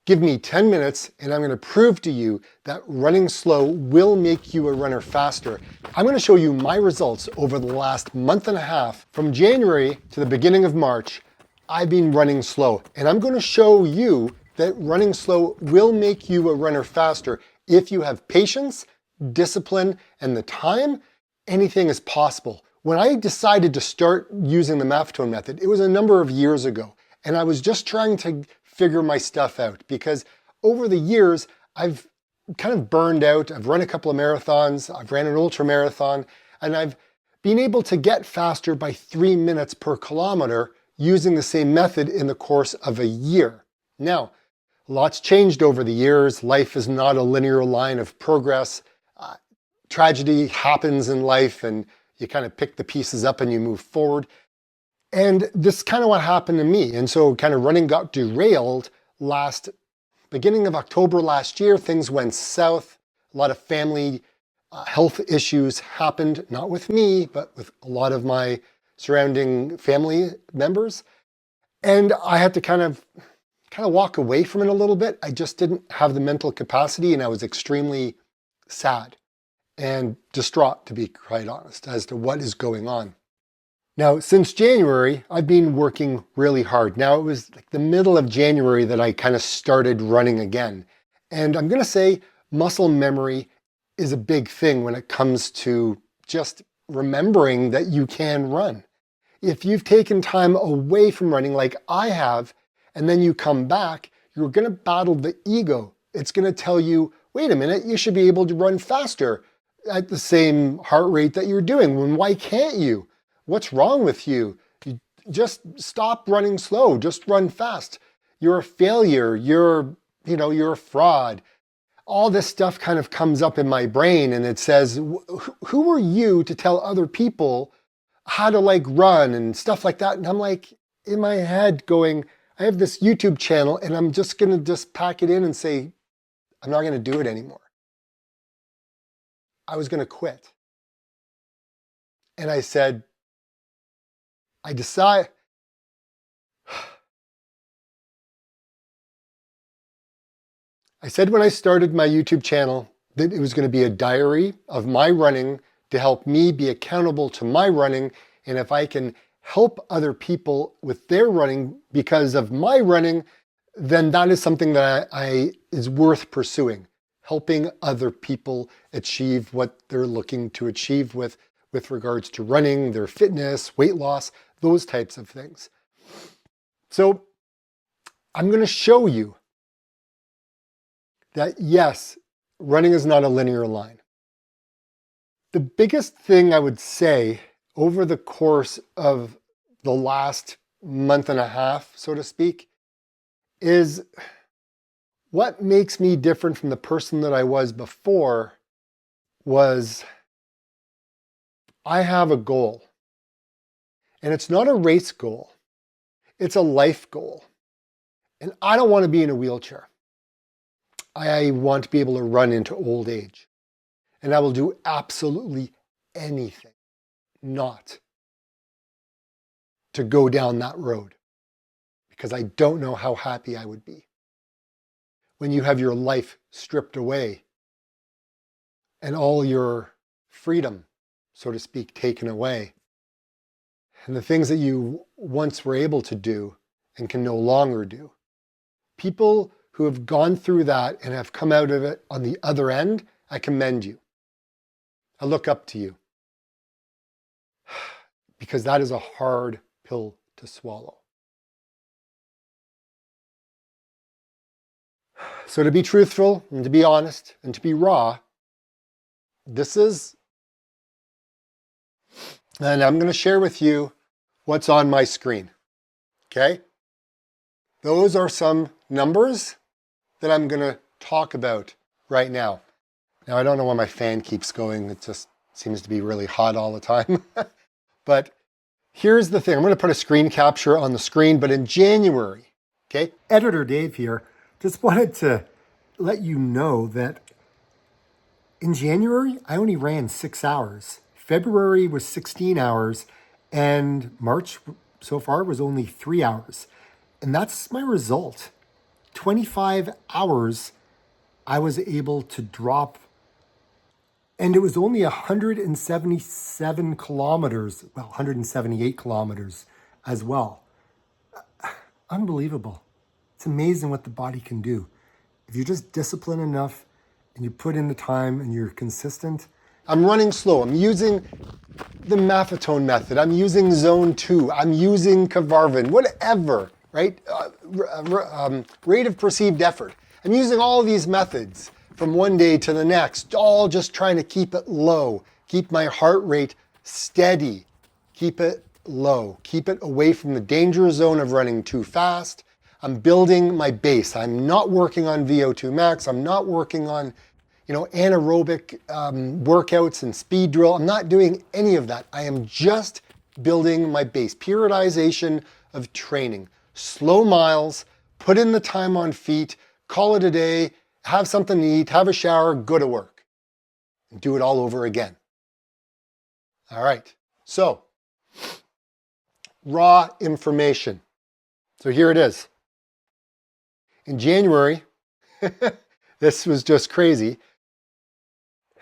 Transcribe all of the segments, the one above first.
Give me 10 minutes and I'm going to prove to you that running slow will make you a runner faster. I'm going to show you my results over the last month and a half. From January to the beginning of March, I've been running slow. And I'm going to show you that running slow will make you a runner faster. If you have patience, discipline, and the time, anything is possible. When I decided to start using the Maffetone method, it was a number of years ago. And I was just trying to figure my stuff out because over the years, I've kind of burned out. I've run a couple of marathons. I've ran an ultra marathon, and I've been able to get faster by 3 minutes per kilometer using the same method in the course of a year. Now, lots changed over the years. Life is not a linear line of progress. Tragedy happens in life and you kind of pick the pieces up and you move forward. And this is kind of what happened to me. And so kind of running got derailed beginning of October last year. Things went south. A lot of family health issues happened, not with me, but with a lot of my surrounding family members. And I had to kind of walk away from it a little bit. I just didn't have the mental capacity and I was extremely sad and distraught, to be quite honest, as to what is going on. Now, since January, I've been working really hard. Now, it was like the middle of January that I kind of started running again. And I'm going to say muscle memory is a big thing when it comes to just remembering that you can run. If you've taken time away from running like I have, and then you come back, you're going to battle the ego. It's going to tell you, wait a minute, you should be able to run faster at the same heart rate that you're doing. Why can't you? What's wrong with you? You just stop running slow. Just run fast. You're a failure. You're a fraud. All this stuff kind of comes up in my brain and it says, who are you to tell other people how to run and stuff like that? And I'm like in my head going, I have this YouTube channel and I'm just going to pack it in and say, I'm not going to do it anymore. I was going to quit. And I said, I said when I started my YouTube channel that it was going to be a diary of my running to help me be accountable to my running. And if I can help other people with their running because of my running, then that is something that is worth pursuing. Helping other people achieve what they're looking to achieve with regards to running, their fitness, weight loss, those types of things. So I'm going to show you that yes, running is not a linear line. The biggest thing I would say over the course of the last month and a half, so to speak, is what makes me different from the person that I was before was I have a goal. And it's not a race goal. It's a life goal. And I don't want to be in a wheelchair. I want to be able to run into old age. And I will do absolutely anything not to go down that road because I don't know how happy I would be when you have your life stripped away and all your freedom, so to speak, taken away. And the things that you once were able to do and can no longer do. People who have gone through that and have come out of it on the other end, I commend you. I look up to you. Because that is a hard pill to swallow. So to be truthful and to be honest and to be raw, and I'm going to share with you what's on my screen. Okay? Those are some numbers that I'm going to talk about right now. Now, I don't know why my fan keeps going. It just seems to be really hot all the time. But here's the thing. I'm going to put a screen capture on the screen, but in January, okay? Editor Dave here. Just wanted to let you know that in January, I only ran 6 hours. February was 16 hours, and March so far was only 3 hours. And that's my result. 25 hours, I was able to drop, and it was only 177 kilometers, well, 178 kilometers as well. Unbelievable. It's amazing what the body can do. If you're just disciplined enough and you put in the time and you're consistent. I'm running slow. I'm using the Maffetone method. I'm using zone 2. I'm using Kavarvin, whatever, right? Rate of perceived effort. I'm using all these methods from one day to the next, all just trying to keep it low, keep my heart rate steady, keep it low, keep it away from the danger zone of running too fast. I'm building my base. I'm not working on VO2 max. I'm not working on, anaerobic workouts and speed drill. I'm not doing any of that. I am just building my base. Periodization of training. Slow miles, put in the time on feet, call it a day, have something to eat, have a shower, go to work. And do it all over again. All right. So, raw information. So here it is. In January, this was just crazy.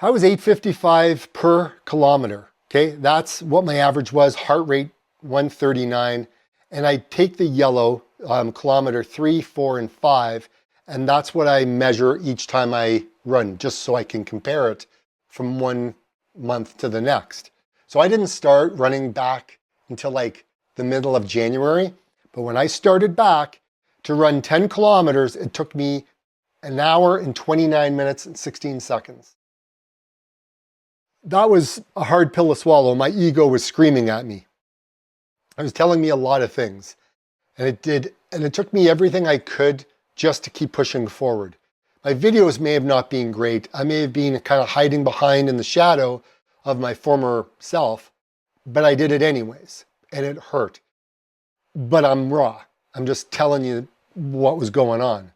I was 855 per kilometer. Okay, that's what my average was, heart rate 139. And I take the yellow, kilometer 3, 4, and 5, and that's what I measure each time I run, just so I can compare it from one month to the next. So I didn't start running back until like the middle of January, but when I started back to run 10 kilometers, it took me an hour and 29 minutes and 16 seconds. That was a hard pill to swallow. My ego was screaming at me. It was telling me a lot of things. And it took me everything I could just to keep pushing forward. My videos may have not been great. I may have been kind of hiding behind in the shadow of my former self, but I did it anyways, and it hurt. But I'm raw. I'm just telling you what was going on.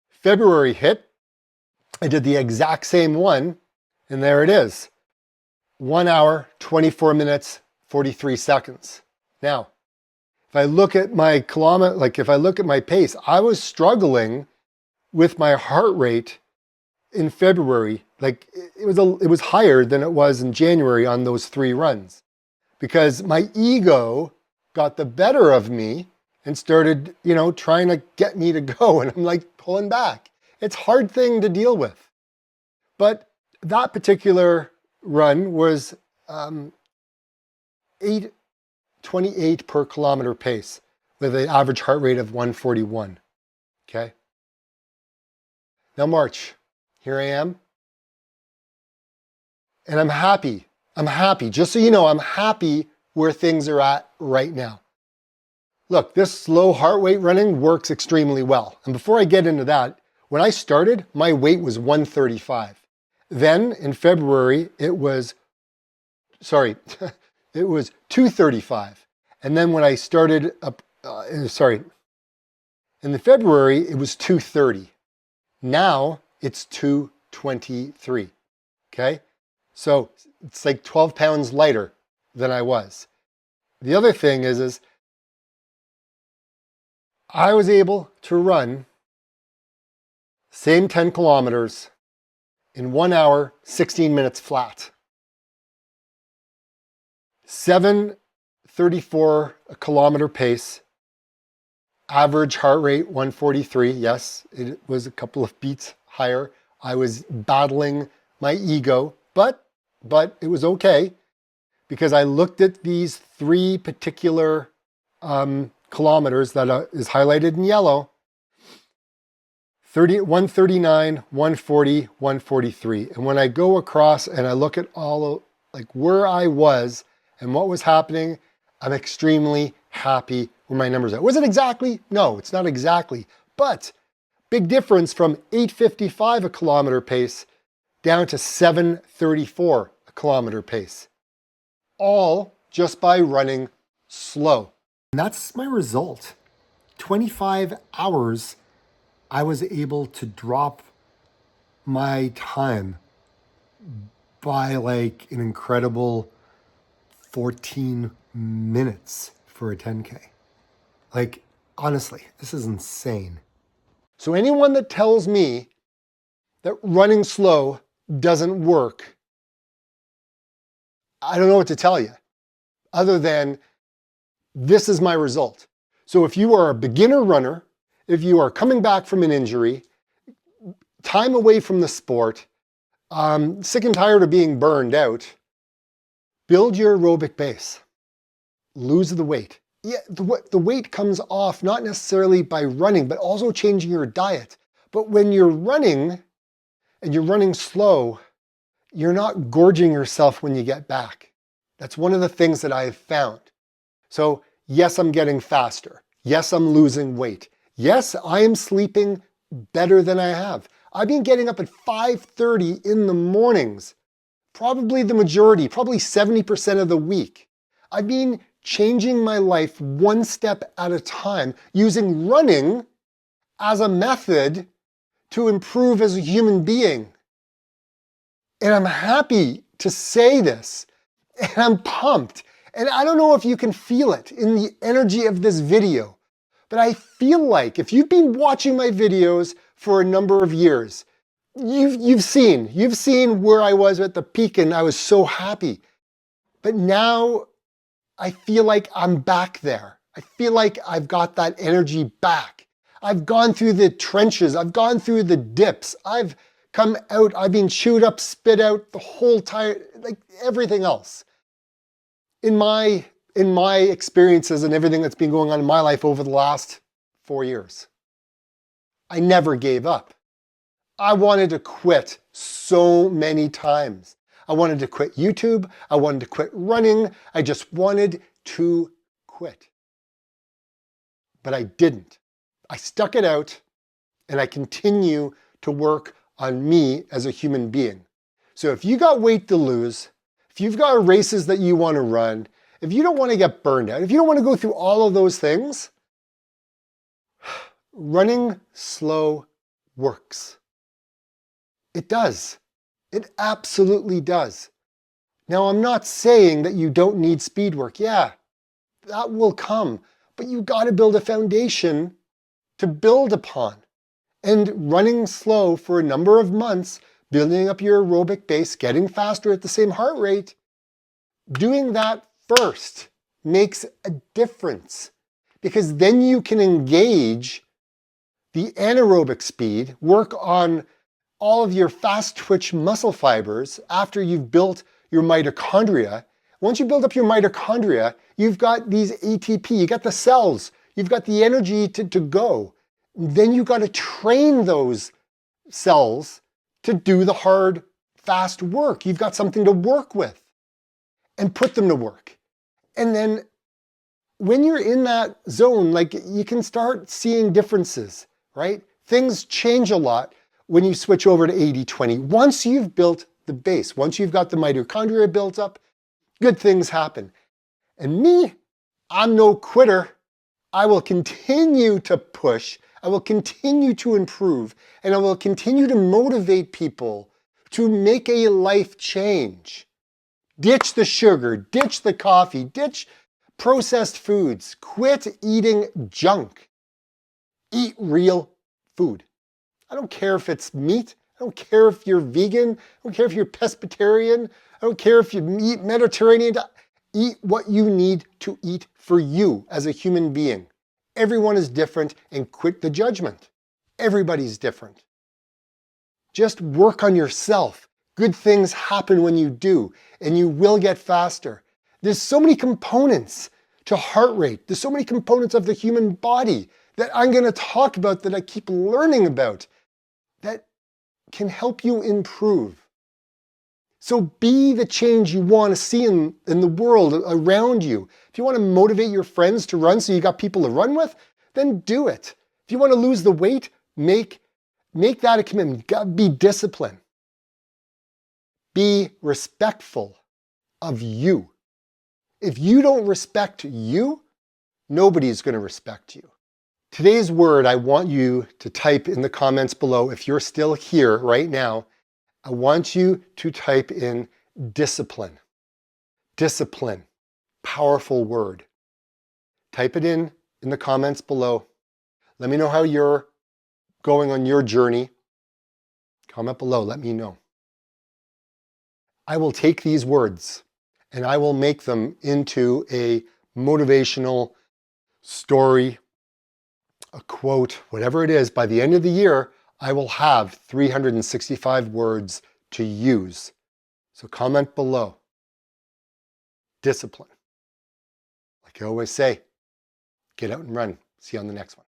February hit. I did the exact same one, and there it is. 1 hour, 24 minutes, 43 seconds. Now, if I look at my if I look at my pace, I was struggling with my heart rate in February. Like it was higher than it was in January on those 3 runs, because my ego got the better of me and started, trying to get me to go. And I'm like pulling back. It's a hard thing to deal with. But that particular run was 8:28 per kilometer pace with an average heart rate of 141. Okay. Now March, here I am. And I'm happy. I'm happy. Just so you know, I'm happy where things are at right now. Look, this slow heart rate running works extremely well. And before I get into that, when I started, my weight was 135. Then in February, it was 235. And then when I started in the February, it was 230. Now it's 223. Okay. So it's like 12 pounds lighter than I was. The other thing is I was able to run same 10 kilometers in 1 hour, 16 minutes flat. 7:34 a kilometer pace, average heart rate 143. Yes, it was a couple of beats higher. I was battling my ego, but it was okay, because I looked at these 3 particular kilometers that is highlighted in yellow. 139, 140, 143. And when I go across and I look at all like where I was and what was happening, I'm extremely happy where my numbers are. Was it exactly? No, it's not exactly. But big difference from 8:55 a kilometer pace down to 7:34 a kilometer pace. All just by running slow. And that's my result. 25 hours, I was able to drop my time by like an incredible 14 minutes for a 10K. Like, honestly, this is insane. So anyone that tells me that running slow doesn't work, I don't know what to tell you other than this is my result. So if you are a beginner runner, if you are coming back from an injury, time away from the sport, sick and tired of being burned out, build your aerobic base. Lose the weight. Yeah, the weight comes off not necessarily by running, but also changing your diet. But when you're running and you're running slow, you're not gorging yourself when you get back. That's one of the things that I've found. So yes, I'm getting faster. Yes, I'm losing weight. Yes, I am sleeping better than I have. I've been getting up at 5:30 in the mornings, probably the majority, probably 70% of the week. I've been changing my life one step at a time, using running as a method to improve as a human being. And I'm happy to say this, and I'm pumped. And I don't know if you can feel it in the energy of this video, but I feel like if you've been watching my videos for a number of years, you've seen where I was at the peak and I was so happy. But now I feel like I'm back there. I feel like I've got that energy back. I've gone through the trenches. I've gone through the dips. I've come out. I've been chewed up, spit out, the whole time, like everything else. In my experiences and everything that's been going on in my life over the last 4 years, I never gave up. I wanted to quit so many times. I wanted to quit YouTube. I wanted to quit running. I just wanted to quit. But I didn't. I stuck it out and I continue to work on me as a human being. So if you got weight to lose, if you've got races that you want to run, if you don't want to get burned out, if you don't want to go through all of those things, running slow works. It does. It absolutely does. Now, I'm not saying that you don't need speed work. Yeah, that will come. But you got to build a foundation to build upon. And running slow for a number of months, building up your aerobic base, getting faster at the same heart rate, doing that first makes a difference. Because then you can engage the anaerobic speed, work on all of your fast twitch muscle fibers after you've built your mitochondria. Once you build up your mitochondria, you've got these ATP, you got the cells, you've got the energy to go. Then you've got to train those cells to do the hard, fast work. You've got something to work with and put them to work. And then when you're in that zone, like you can start seeing differences, right? Things change a lot when you switch over to 80-20. Once you've built the base, once you've got the mitochondria built up, good things happen. And me, I'm no quitter. I will continue to push. I will continue to improve. And I will continue to motivate people to make a life change. Ditch the sugar, ditch the coffee, ditch processed foods. Quit eating junk. Eat real food. I don't care if it's meat. I don't care if you're vegan. I don't care if you're pescatarian. I don't care if you eat Mediterranean. Eat what you need to eat for you as a human being. Everyone is different, and quit the judgment. Everybody's different. Just work on yourself. Good things happen when you do, and you will get faster. There's so many components to heart rate. There's so many components of the human body that I'm going to talk about, that I keep learning about, that can help you improve. So be the change you want to see in the world around you. If you want to motivate your friends to run so you got people to run with, then do it. If you want to lose the weight, make that a commitment. You got to be disciplined. Be respectful of you. If you don't respect you, nobody's going to respect you. Today's word, I want you to type in the comments below. If you're still here right now, I want you to type in discipline. Discipline. Powerful word. Type it in the comments below. Let me know how you're going on your journey? Comment below, let me know. I will take these words and I will make them into a motivational story, a quote, whatever it is. By the end of the year, I will have 365 words to use. So comment below. Discipline. Like I always say, get out and run. See you on the next one.